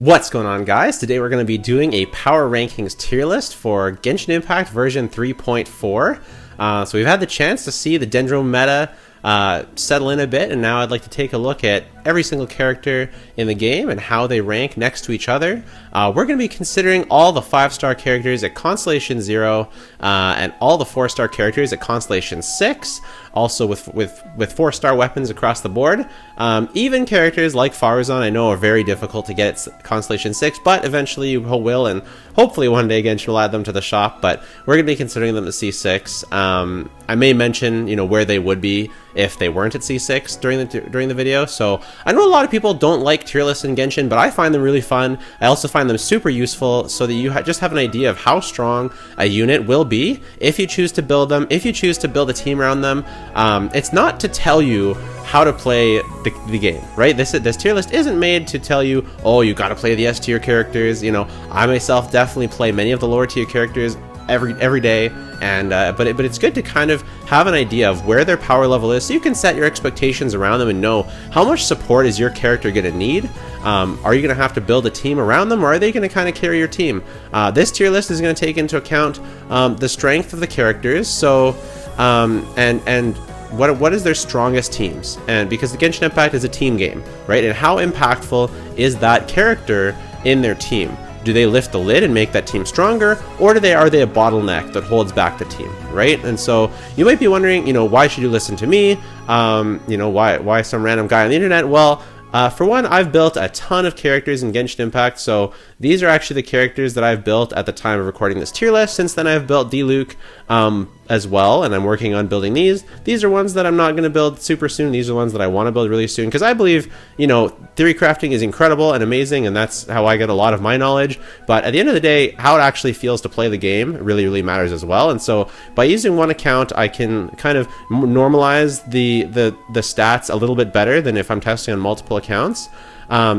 What's going on, guys? Today we're going to be doing a power rankings tier list for Genshin Impact version 3.4. So we've had the chance to see the Dendro meta settle in a bit, and now I'd like to take a look at every single character in the game and how they rank next to each other. We're going to be considering all the 5-star characters at Constellation 0 and all the 4-star characters at Constellation 6, also with 4-star weapons across the board. Even characters like Faruzan I know are very difficult to get at Constellation 6, but eventually you will, and hopefully one day Genshin will add them to the shop, but we're going to be considering them at C6. I may mention, where they would be if they weren't at C6 during the video. So I know a lot of people don't like tier lists in Genshin, but I find them really fun. I also find them super useful so that you just have an idea of how strong a unit will be if you choose to build them, if you choose to build a team around them. It's not to tell you how to play the game, right? This tier list isn't made to tell you, oh, you got to play the S tier characters. I myself definitely play many of the lower tier characters every day, and but it's good to kind of have an idea of where their power level is, so you can set your expectations around them and know how much support is your character going to need. Are you going to have to build a team around them, or are they going to kind of carry your team? This tier list is going to take into account the strength of the characters, so and what is their strongest teams, and because the Genshin Impact is a team game, right? And how impactful is that character in their team? Do they lift the lid and make that team stronger, or are they a bottleneck that holds back the team, right? And so you might be wondering, why should you listen to me? Why some random guy on the internet? Well, for one, I've built a ton of characters in Genshin Impact, so these are actually the characters that I've built at the time of recording this tier list. Since then, I've built Diluc as well, and I'm working on building these. These are ones that I'm not going to build super soon. These are ones that I want to build really soon, because I believe, theory crafting is incredible and amazing, and that's how I get a lot of my knowledge. But at the end of the day, how it actually feels to play the game really, really matters as well. And so by using one account, I can kind of normalize the stats a little bit better than if I'm testing on multiple accounts.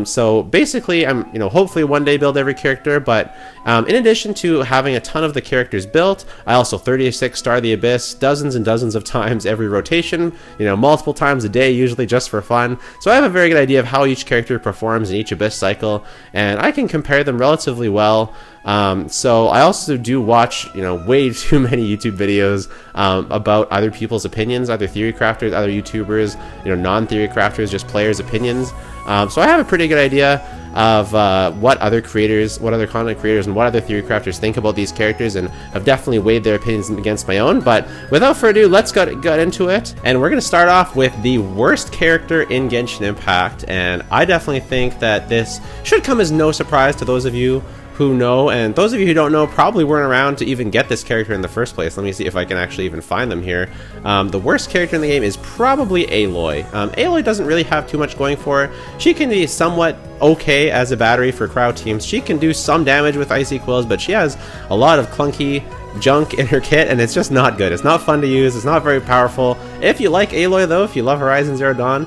So basically, I'm hopefully one day build every character, but in addition to having a ton of the characters built, I also 36 star the Abyss dozens and dozens of times every rotation, multiple times a day, usually just for fun. So I have a very good idea of how each character performs in each Abyss cycle, and I can compare them relatively well. So I also do watch, way too many YouTube videos about other people's opinions, other theory crafters, other YouTubers, non-theory crafters, just players' opinions. So I have a pretty good idea of what other content creators and what other theory crafters think about these characters, and have definitely weighed their opinions against my own. But without further ado, let's get into it. And we're going to start off with the worst character in Genshin Impact, and I definitely think that this should come as no surprise to those of you who know, and those of you who don't know probably weren't around to even get this character in the first place. Let me see if I can actually even find them here. The worst character in the game is probably Aloy. Aloy doesn't really have too much going for her. She can be somewhat okay as a battery for crowd teams. She can do some damage with Icy Quills, but she has a lot of clunky junk in her kit, and it's just not good. It's not fun to use. It's not very powerful. If you like Aloy, though, if you love Horizon Zero Dawn,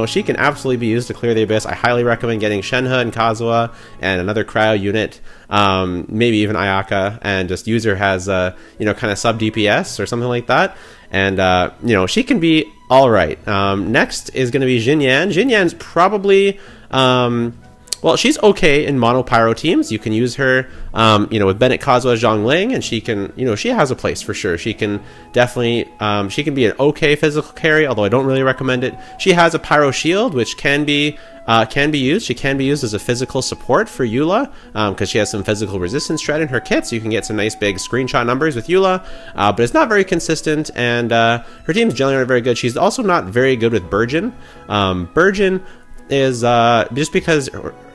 she can absolutely be used to clear the Abyss. I highly recommend getting Shenhe and Kazuha and another cryo unit, maybe even Ayaka, and just use her as a kind of sub DPS or something like that. And she can be all right. Next is going to be Xinyan. Xinyan's probably well, she's okay in mono pyro teams. You can use her, with Bennett, Kazuha, Zhongling, and she can, she has a place for sure. She can definitely, she can be an okay physical carry, although I don't really recommend it. She has a pyro shield, which can be used. She can be used as a physical support for Eula, because she has some physical resistance shred in her kit, so you can get some nice big screenshot numbers with Eula, but it's not very consistent, and her team's generally not very good. She's also not very good with Burgeon. Burgeon is just because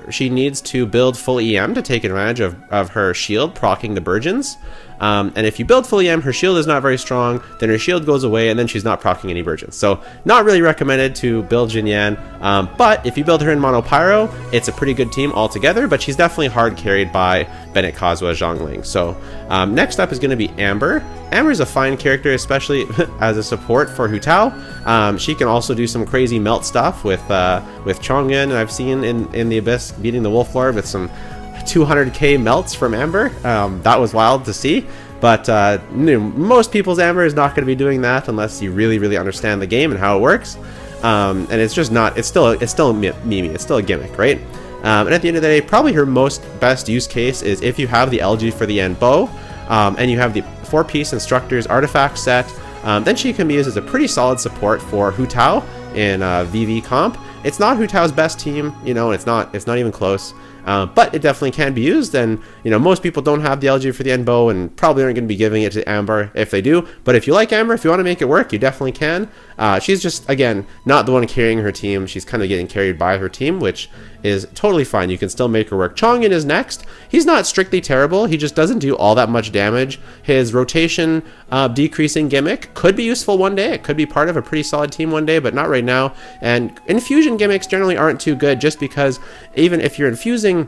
she needs to build full EM to take advantage of her shield proccing the Burgeons. And if you build full EM, her shield is not very strong, then her shield goes away, and then she's not proccing any Burgeons. So not really recommended to build Xinyan, but if you build her in Mono Pyro, it's a pretty good team altogether, but she's definitely hard carried by Bennett, Kazuha, Zhongling. So next up is going to be Amber. Amber's a fine character, especially as a support for Hu Tao. She can also do some crazy melt stuff with Chongyun, I've seen in the Abyss beating the Wolf Lord with some 200k melts from Amber. That was wild to see, but most people's Amber is not going to be doing that unless you really, really understand the game and how it works. And it's just not. It's still a meme. It's still a gimmick, right? And at the end of the day, probably her best use case is if you have the LG for the end bow, and you have the 4-piece Instructor's artifact set, then she can be used as a pretty solid support for Hu Tao in VV comp. It's not Hu Tao's best team, you know, it's not even close. But it definitely can be used, and you know, most people don't have the LG for the end bow and probably aren't going to be giving it to Amber if they do. But if you like Amber, if you want to make it work, you definitely can. She's just, again, not the one carrying her team. She's kind of getting carried by her team, which is totally fine. You can still make her work. Chongin is next. He's not strictly terrible. He just doesn't do all that much damage. His rotation decreasing gimmick could be useful one day. It could be part of a pretty solid team one day, but not right now. And infusion gimmicks generally aren't too good, just because even if you're infusing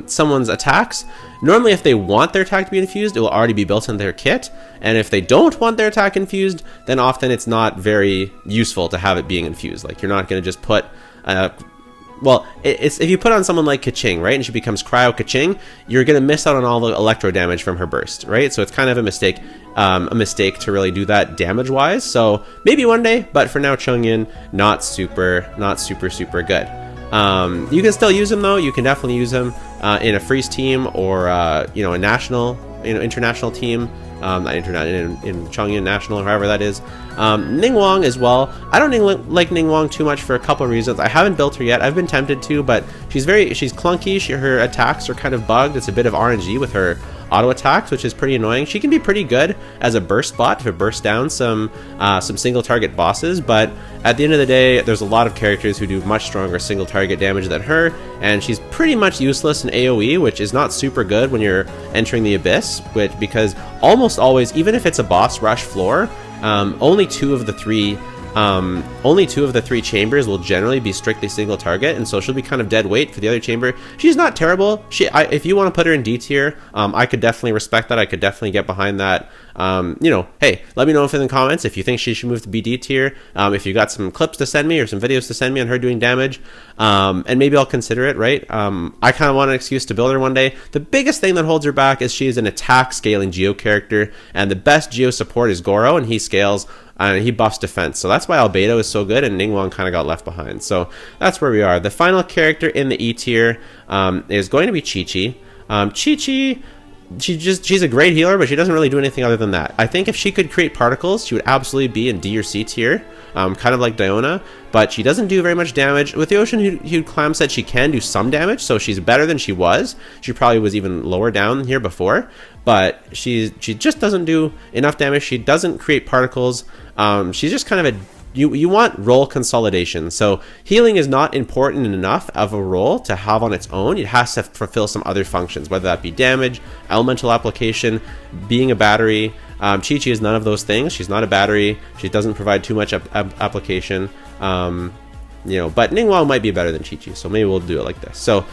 someone's attacks, normally if they want their attack to be infused, it will already be built in their kit. And if they don't want their attack infused, then often it's not very useful to have it being infused. Like, you're not going to just put, well, it's if you put on someone like Kaching, right, and she becomes Cryo Kaching, you're going to miss out on all the electro damage from her burst, right? So it's kind of a mistake to really do that damage-wise. So maybe one day, but for now, Chongyin, not super good. You can still use him though. You can definitely use him in a freeze team or you know, a national, you know, international team. Not internet in Chongyin National or however that is. Ningguang as well. I don't like Ningguang too much for a couple of reasons. I haven't built her yet. I've been tempted to, but she's clunky. Her attacks are kind of bugged. It's a bit of RNG with her auto attacks, which is pretty annoying. She can be pretty good as a burst bot to burst down some single target bosses, but at the end of the day, there's a lot of characters who do much stronger single target damage than her, and she's pretty much useless in AoE, which is not super good when you're entering the Abyss, because almost always, even if it's a boss rush floor, only two of the three chambers will generally be strictly single target, and so she'll be kind of dead weight for the other chamber. She's not terrible. If you want to put her in D tier, I could definitely respect that. I could definitely get behind that. You know, hey, let me know in the comments if you think she should move to be D tier. If you got some clips to send me or some videos to send me on her doing damage, and maybe I'll consider it, right? I kind of want an excuse to build her one day. The biggest thing that holds her back is she is an attack scaling Geo character, and the best Geo support is Goro, and he scales. And he buffs defense, so that's why Albedo is so good, and Ningguang kind of got left behind. So that's where we are. The final character in the E tier is going to be Chi-Chi. Chi-Chi, she's a great healer, but she doesn't really do anything other than that. I think if she could create particles, she would absolutely be in D or C tier, kind of like Diona, but she doesn't do very much damage. With the Ocean Hued Clam set, she can do some damage, so she's better than she was. She probably was even lower down here before, but she just doesn't do enough damage. She doesn't create particles. She's just kind of a you want role consolidation. So healing is not important enough of a role to have on its own. It has to fulfill some other functions, whether that be damage, elemental application, being a battery. Chi-Chi is none of those things. She's not a battery. She doesn't provide too much application. You know, but Ningguang might be better than Chi-Chi, so maybe we'll do it like this. So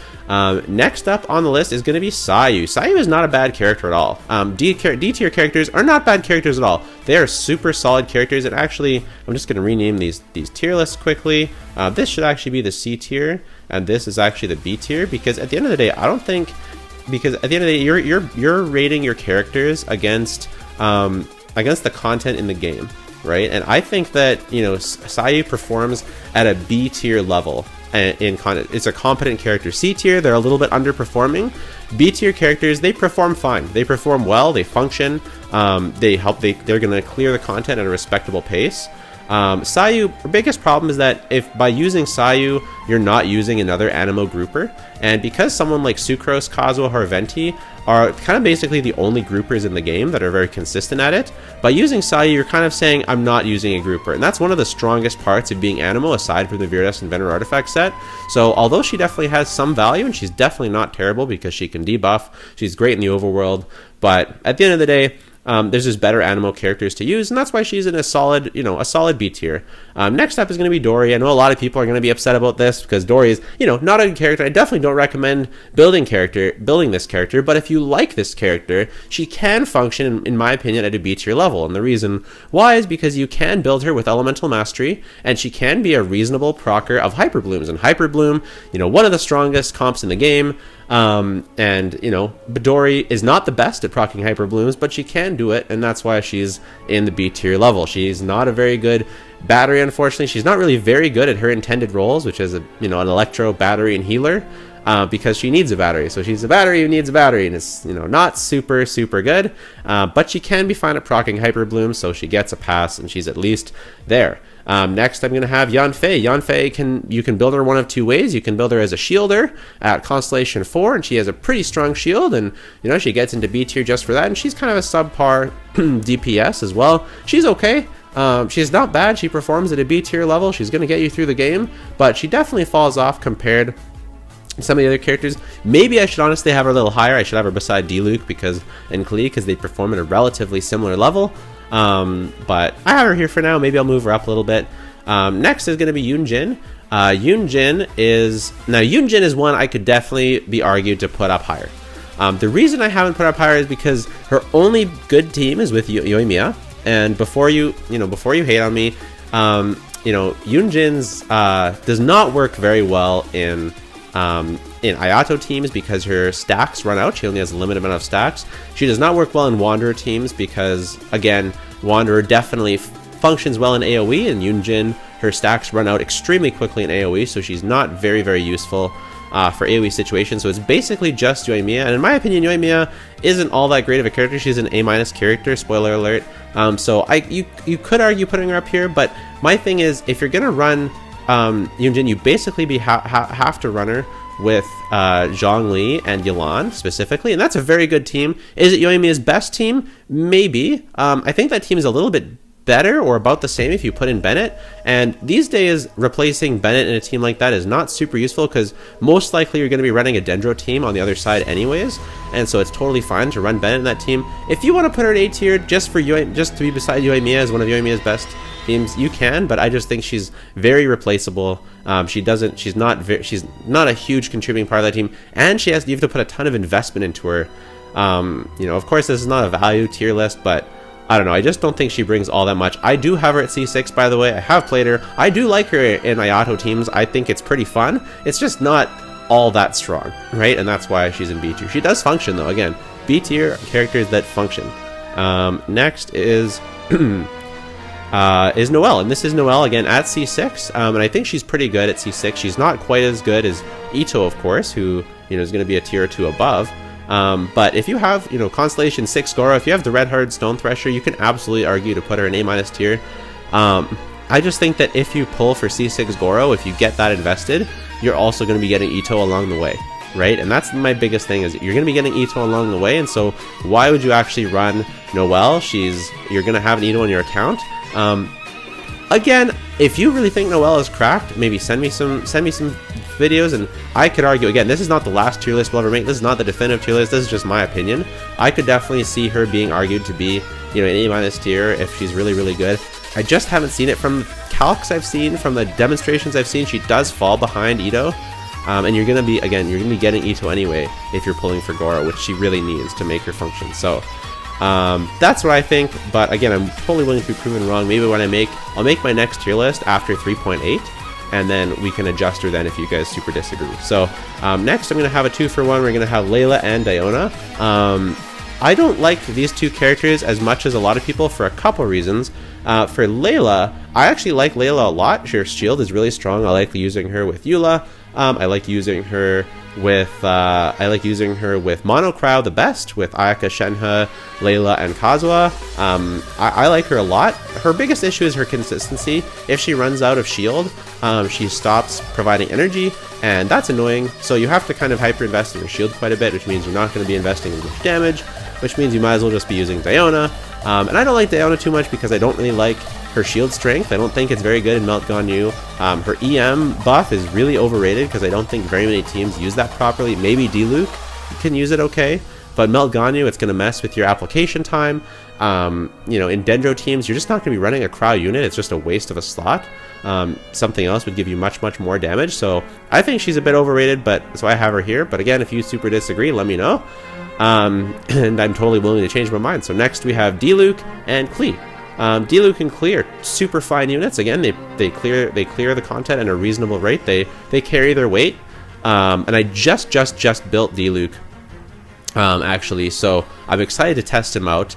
next up on the list is going to be Sayu. Sayu is not a bad character at all. D tier characters are not bad characters at all. They are super solid characters, and actually, I'm just going to rename these tier lists quickly. This should actually be the C tier, and this is actually the B tier, because at the end of the day, because at the end of the day, you're rating your characters against the content in the game. Right, and I think that, you know, Sayu performs at a B tier level in content. It's a competent character. C tier, they're a little bit underperforming. B tier characters, they perform fine. They perform well. They function. They're going to clear the content at a respectable pace. Sayu, her biggest problem is that if by using Sayu, you're not using another Animo grouper, and because someone like Sucrose, Kazuo, Harventi are kind of basically the only groupers in the game that are very consistent at it, by using Sayu, you're kind of saying, I'm not using a grouper, and that's one of the strongest parts of being Animo, aside from the Viridescent Inventor Artifact set. So although she definitely has some value, and she's definitely not terrible because she can debuff, she's great in the overworld, but at the end of the day, there's just better Animo characters to use, and that's why she's in a solid B tier. Next up is going to be Dori. I know a lot of people are going to be upset about this because Dori is, not a good character. I definitely don't recommend building this character, but if you like this character, she can function, in my opinion, at a B tier level. And the reason why is because you can build her with Elemental Mastery, and she can be a reasonable procer of Hyper Blooms. And Hyper Bloom, one of the strongest comps in the game. And, you know, Midori is not the best at proccing Hyper Blooms, but she can do it, and that's why she's in the B tier level. She's not a very good battery, unfortunately. She's not really very good at her intended roles, which is, you know, an electro, battery, and healer, because she needs a battery. So she's a battery who needs a battery, and it's, you know, not super good, but she can be fine at proccing Hyper Blooms, so she gets a pass, and she's at least there. Next, I'm going to have Yanfei. Yanfei, you can build her one of two ways. You can build her as a shielder at Constellation 4, and she has a pretty strong shield, and, you know, she gets into B tier just for that, and she's kind of a subpar DPS as well. She's okay. She's not bad. She performs at a B tier level. She's going to get you through the game, but she definitely falls off compared to some of the other characters. Maybe I should honestly have her a little higher. I should have her beside D-Luke and Klee, because they perform at a relatively similar level. But I have her here for now. Maybe I'll move her up a little bit. Next is going to be Yunjin. Yunjin is one I could definitely be argued to put up higher. The reason I haven't put up higher is because her only good team is with Yoimiya. And before you hate on me, you know, Yunjin's does not work very well in Ayato teams because her stacks run out. She only has a limited amount of stacks. She does not work well in Wanderer teams because, again, Wanderer definitely functions well in AoE, and Yunjin, her stacks run out extremely quickly in AoE, so she's not very useful for AoE situations. So it's basically just Yoimiya, and in my opinion, Yoimiya isn't all that great of a character. She's an A- character, spoiler alert. So you could argue putting her up here, but my thing is, if you're gonna run Yunjin, you basically have to run her with Zhongli and Yelan specifically, and that's a very good team. Is it Yoimiya's best team? Maybe. I think that team is a little bit better or about the same if you put in Bennett, and these days replacing Bennett in a team like that is not super useful because most likely you're going to be running a Dendro team on the other side anyways, and so it's totally fine to run Bennett in that team. If you want to put her at A tier just to be beside Yoimiya as one of Yoimiya's best teams, you can, but I just think she's very replaceable. She's not a huge contributing part of that team, and you have to put a ton of investment into her. You know, of course this is not a value tier list, but I don't know, I just don't think she brings all that much. I do have her at C6, by the way. I have played her. I do like her in Ayato teams. I think it's pretty fun. It's just not all that strong, right? And that's why she's in B tier. She does function, though. Again, B tier characters that function. Next is Noelle, and this is Noelle again at C6, and I think she's pretty good at C6. She's not quite as good as Ito, of course, who, you know, is going to be a tier or two above. But if you have, you know, Constellation 6 Goro, if you have the Red Hard Stone Thresher, you can absolutely argue to put her in A- tier. I just think that if you pull for C6 Goro, if you get that invested, you're also going to be getting Ito along the way, right? And that's my biggest thing, is you're going to be getting Ito along the way, and so why would you actually run Noelle? You're going to have an Ito on your account. Again, if you really think Noelle is cracked, maybe send me some videos, and I could argue, again, this is not the last tier list we'll ever make. This is not the definitive tier list. This is just my opinion. I could definitely see her being argued to be, you know, an A- tier if she's really good. I just haven't seen it from calcs I've seen, from the demonstrations I've seen. She does fall behind Ito, and you're gonna be getting Ito anyway if you're pulling for Goro, which she really needs to make her function. So that's what I think, but again, I'm totally willing to be proven wrong. Maybe when I'll make my next tier list after 3.8, and then we can adjust her then if you guys super disagree. So next I'm going to have a 2-for-1. We're going to have Layla and Diona. I don't like these two characters as much as a lot of people for a couple reasons. For Layla, I actually like Layla a lot. Her shield is really strong. I like using her with Eula. I like using her with Mono Crowd the best, with Ayaka, Shenhe, Layla, and Kazuha. I like her a lot. Her biggest issue is her consistency. If she runs out of shield, she stops providing energy, and that's annoying. So you have to kind of hyper invest in your shield quite a bit, which means you're not going to be investing in much damage, which means you might as well just be using Diona. And I don't like Diona too much because I don't really like her shield strength. I don't think it's very good in Melt Ganyu. Her EM buff is really overrated because I don't think very many teams use that properly. Maybe D-Luke can use it okay, but Melt Ganyu, it's going to mess with your application time. You know, in Dendro teams, you're just not going to be running a Crow unit. It's just a waste of a slot. Something else would give you much more damage. So I think she's a bit overrated, but so I have her here. But again, if you super disagree, let me know. And I'm totally willing to change my mind. So next we have D-Luke and Klee. D-Luke and Klee are super fine units. Again, they clear the content at a reasonable rate. They carry their weight. and I just built Diluc, actually, so I'm excited to test him out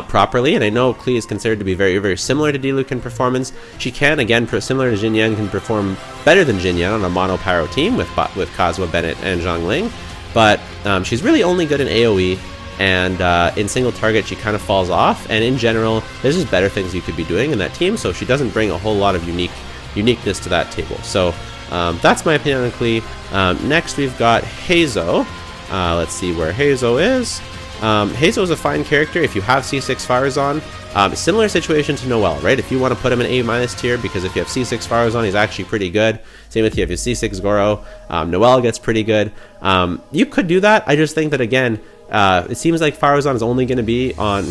properly. And I know Klee is considered to be very similar to Diluc in performance. She can, again, similar to Jin Yang, can perform better than Jin Yang on a mono pyro team with Kazuha, Bennett, and Zhang Ling, but she's really only good in AoE, and in single target she kind of falls off, and in general there's just better things you could be doing in that team, so she doesn't bring a whole lot of uniqueness to that table. So that's my opinion on Klee. Next we've got Heizo. Let's see where Heizo is. Heizo is a fine character if you have C6 Faruzan. Similar situation to Noel, right? If you want to put him in A- tier, because if you have C6 Faruzan, he's actually pretty good. Same with you if you have C6 Goro. Noel gets pretty good. You could do that. I just think that, again, it seems like Faruzan is only going to be on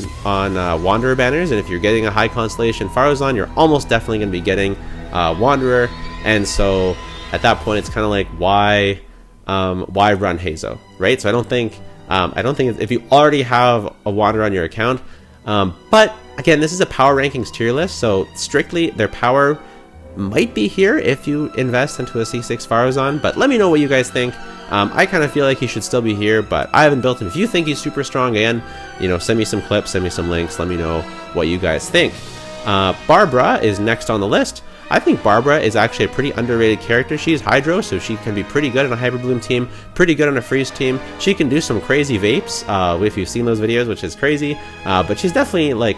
Wanderer banners, and if you're getting a high constellation Faruzan, you're almost definitely going to be getting Wanderer, and so at that point it's kind of like, why run Heizo, right? So I don't think if you already have a Wanderer on your account, but again, this is a power rankings tier list, so strictly their power might be here if you invest into a C6 Faruzan, but let me know what you guys think. I kind of feel like he should still be here, but I haven't built him. If you think he's super strong, again, send me some clips, send me some links, let me know what you guys think. Barbara is next on the list. I think Barbara is actually a pretty underrated character. She's Hydro, so she can be pretty good on a Hyper Bloom team, pretty good on a Freeze team. She can do some crazy vapes, if you've seen those videos, which is crazy, but she's definitely, like,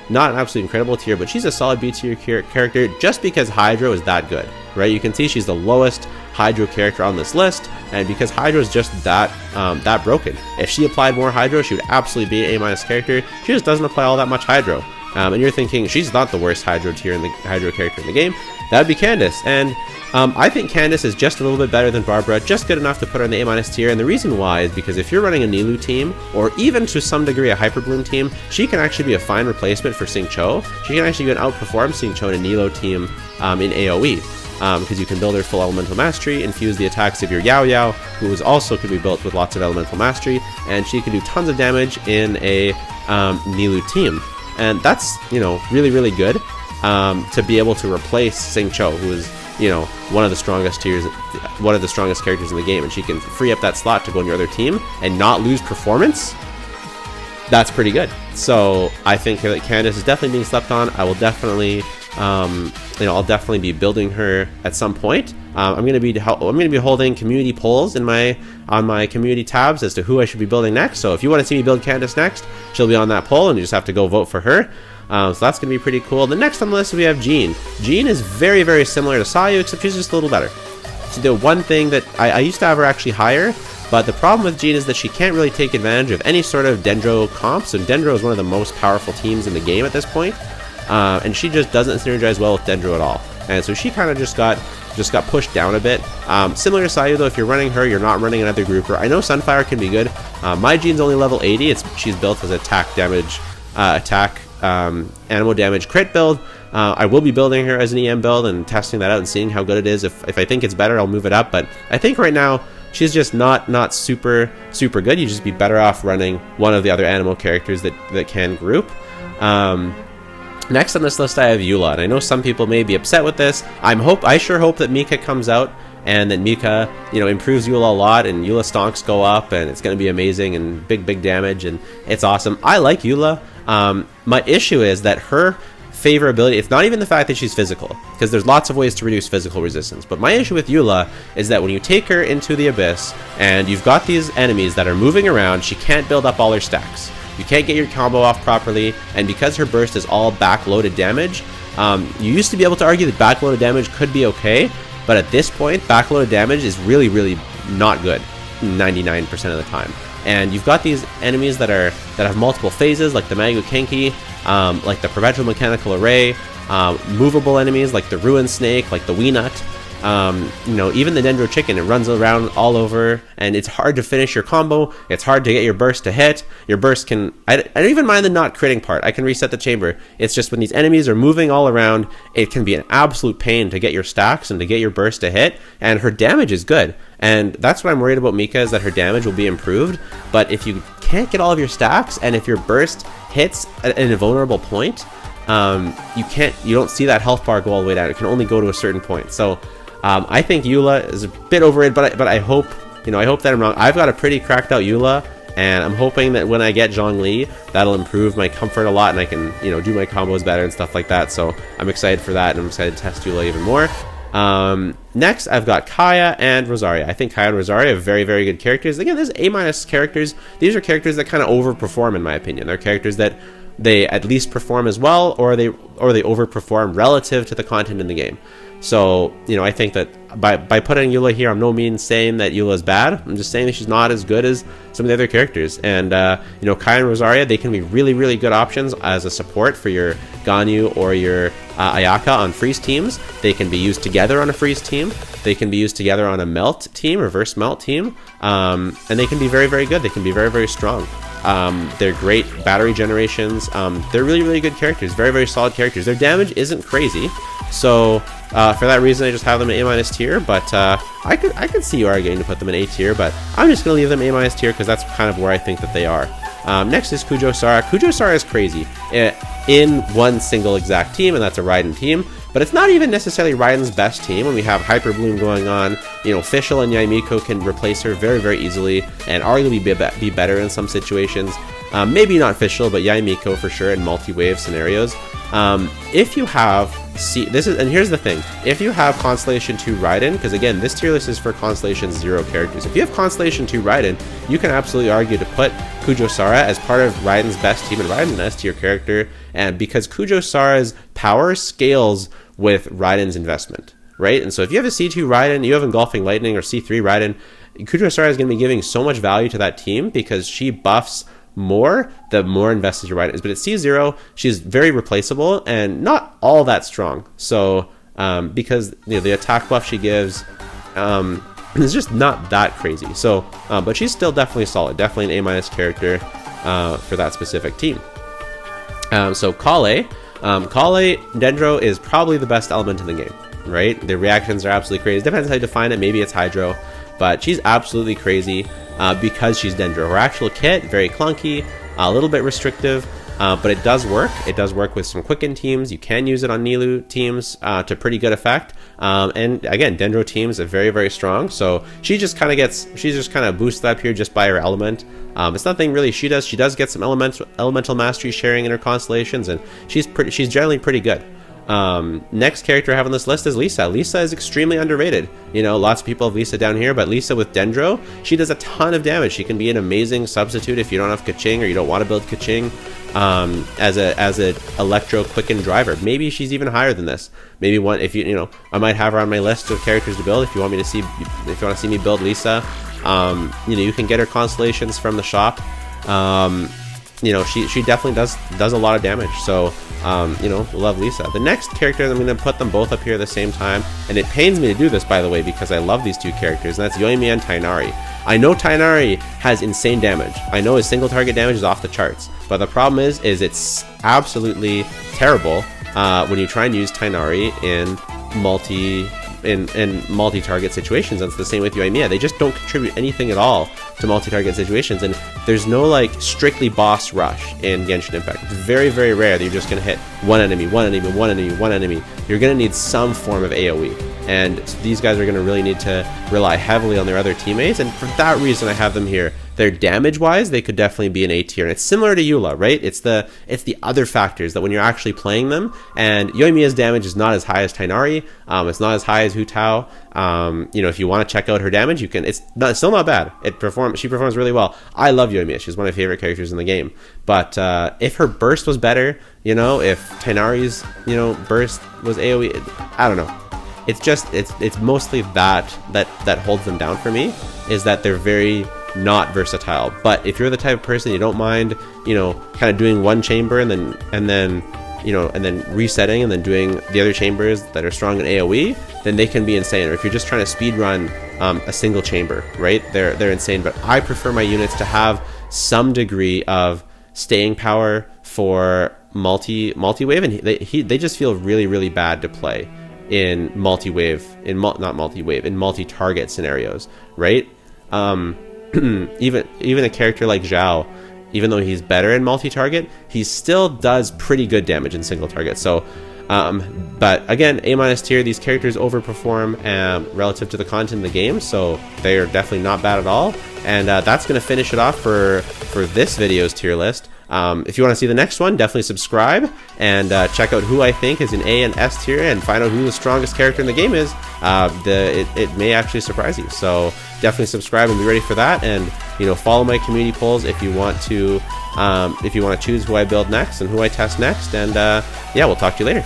not an absolutely incredible tier, but she's a solid B tier character just because Hydro is that good, right? You can see she's the lowest Hydro character on this list, and because Hydro is just that broken. If she applied more Hydro, she would absolutely be an A- character. She just doesn't apply all that much Hydro. And you're thinking she's not the worst Hydro character in the game. That would be Candace, and I think Candace is just a little bit better than Barbara, just good enough to put her in the A- tier. And the reason why is because if you're running a Nilou team, or even to some degree a Hyper Bloom team, she can actually be a fine replacement for Xingqiu. She can actually even outperform Xingqiu in a Nilou team in AoE. Because you can build her full elemental mastery, infuse the attacks of your Yao Yao, who is also could be built with lots of elemental mastery, and she can do tons of damage in a Nilou team. And that's, really good to be able to replace Xingqiu, who is, one of the strongest characters in the game, and she can free up that slot to go on your other team and not lose performance. That's pretty good. So I think that Candace is definitely being slept on. I will definitely, I'll definitely be building her at some point. I'm going to be holding community polls on my community tabs as to who I should be building next. So if you want to see me build Candace next, she'll be on that poll, and you just have to go vote for her. So that's going to be pretty cool. The next on the list we have Jean. Jean is very similar to Sayu, except she's just a little better. So the one thing that I used to have her actually higher, but the problem with Jean is that she can't really take advantage of any sort of Dendro comps, and Dendro is one of the most powerful teams in the game at this point. And she just doesn't synergize well with Dendro at all, and so she kind of just got pushed down a bit. Similar to Sayu though, if you're running her, you're not running another grouper. I know Sunfire can be good. My Jean's only level 80. She's built as animal damage crit build. I will be building her as an EM build and testing that out and seeing how good it is. If I think it's better, I'll move it up, but I think right now she's just not super good. You'd just be better off running one of the other animal characters that can group. Next on this list I have Eula, and I know some people may be upset with this. I sure hope that Mika comes out and that Mika, improves Eula a lot, and Eula stonks go up, and it's going to be amazing and big damage, and it's awesome. I like Eula. My issue is that her favorability, it's not even the fact that she's physical, because there's lots of ways to reduce physical resistance, but my issue with Eula is that when you take her into the Abyss and you've got these enemies that are moving around, she can't build up all her stacks. You can't get your combo off properly, and because her burst is all backloaded damage, you used to be able to argue that backloaded damage could be okay, but at this point, backloaded damage is really not good 99% of the time. And you've got these enemies that have multiple phases, like the Magu Kenki, like the Perpetual Mechanical Array, movable enemies like the Ruin Snake, like the Weenut. Even the Dendro Chicken, it runs around all over, and it's hard to finish your combo. It's hard to get your burst to hit. Your burst can... I don't even mind the not critting part. I can reset the chamber. It's just when these enemies are moving all around, it can be an absolute pain to get your stacks and to get your burst to hit, and her damage is good. And that's what I'm worried about Mika, is that her damage will be improved, but if you can't get all of your stacks, and if your burst hits at an invulnerable point, you don't see that health bar go all the way down. It can only go to a certain point. So I think Eula is a bit overrated, but I hope, I hope that I'm wrong. I've got a pretty cracked out Eula, and I'm hoping that when I get Zhongli, that'll improve my comfort a lot, and I can, do my combos better and stuff like that. So I'm excited for that, and I'm excited to test Eula even more. Next, I've got Kaya and Rosaria. I think Kaya and Rosaria are very, very good characters. Again, there's A- characters. These are characters that kind of overperform, in my opinion. They're characters that they at least perform as well, or they overperform relative to the content in the game. So, I think that by putting Eula here, I'm no means saying that Eula is bad. I'm just saying that she's not as good as some of the other characters. And, Kaya and Rosaria, they can be really, really good options as a support for your Ganyu or your Ayaka on freeze teams. They can be used together on a freeze team. They can be used together on a melt team, reverse melt team. And they can be very, very good. They can be very, very strong. They're great battery generations. They're really, really good characters. Very, very solid characters. Their damage isn't crazy. So, for that reason, I just have them in A- tier, but I could see you arguing to put them in A tier, but I'm just going to leave them A- tier because that's kind of where I think that they are. Next is Kujo Sara. Kujo Sara is crazy in one single exact team, and that's a Raiden team, but it's not even necessarily Raiden's best team. When we have Hyper Bloom going on, Fischl and Yaimiko can replace her very, very easily and arguably be better in some situations. Maybe not Fischl, but Yaimiko for sure in multi-wave scenarios. If you have and here's the thing, if you have Constellation 2 Raiden, because again, this tier list is for Constellation 0 characters. If you have Constellation 2 Raiden, you can absolutely argue to put Kujo Sara as part of Raiden's best team, and Raiden's an S tier character, and because Kujo Sara's power scales with Raiden's investment, right? And so if you have a C2 Raiden, you have Engulfing Lightning or C3 Raiden, Kujo Sara is going to be giving so much value to that team because she buffs more the more invested your Raiden is. But at C0, she's very replaceable and not all that strong. So because the attack buff she gives is just not that crazy. So but she's still definitely solid, definitely an A- character for that specific team. So Kale Dendro is probably the best element in the game, right? The reactions are absolutely crazy. Depends how you define it. Maybe it's Hydro, but she's absolutely crazy because she's Dendro. Her actual kit, very clunky, a little bit restrictive, but it does work. It does work with some Quicken teams. You can use it on Nilou teams to pretty good effect. And again, Dendro teams are very, very strong. So she's just kind of boosted up here just by her element. It's nothing really she does. She does get some elemental mastery sharing in her constellations, and she's generally pretty good. Next character I have on this list is Lisa. Lisa is extremely underrated. Lots of people have Lisa down here, but Lisa with Dendro, she does a ton of damage. She can be an amazing substitute if you don't have Kaching or you don't want to build Kaching as a Electro Quicken driver. Maybe she's even higher than this. Maybe one if I might have her on my list of characters to build if you want to see me build Lisa. You can get her constellations from the shop. She definitely does a lot of damage. So, love Lisa. The next character, I'm going to put them both up here at the same time. And it pains me to do this, by the way, because I love these two characters, and that's Yoimi and Tainari. I know Tainari has insane damage. I know his single target damage is off the charts. But the problem is it's absolutely terrible when you try and use Tainari in multi-target situations. And it's the same with Yoimiya. They just don't contribute anything at all to multi-target situations, and there's no strictly boss rush in Genshin Impact. It's very, very rare that you're just going to hit one enemy. You're going to need some form of AoE, and these guys are going to really need to rely heavily on their other teammates, and for that reason I have them here. They're damage-wise, they could definitely be an A tier, and it's similar to Eula, right? It's the other factors that when you're actually playing them, and Yoimiya's damage is not as high as Tainari, it's not as high as Hu Tao. If you want to check out her damage, you can. It's still not bad. She performs really well. I love Yoimiya. She's one of my favorite characters in the game. But if her burst was better, if Tainari's burst was AoE, I don't know. It's mostly that holds them down for me, is that they're very not versatile. But if you're the type of person you don't mind, kind of doing one chamber and then resetting and then doing the other chambers that are strong in AoE, then they can be insane. Or if you're just trying to speed run a single chamber, right? They're insane. But I prefer my units to have some degree of staying power for multi-wave, and they just feel really, really bad to play in multi-wave, in multi-target scenarios, right? Even a character like Zhao, even though he's better in multi-target, he still does pretty good damage in single target. So But again, A- tier, these characters overperform relative to the content of the game, so they are definitely not bad at all. And that's going to finish it off for this video's tier list. If you want to see the next one, definitely subscribe and check out who I think is in A and S tier and find out who the strongest character in the game is. It may actually surprise you. So definitely subscribe and be ready for that. And follow my community polls if you want to choose who I build next and who I test next. And yeah, we'll talk to you later.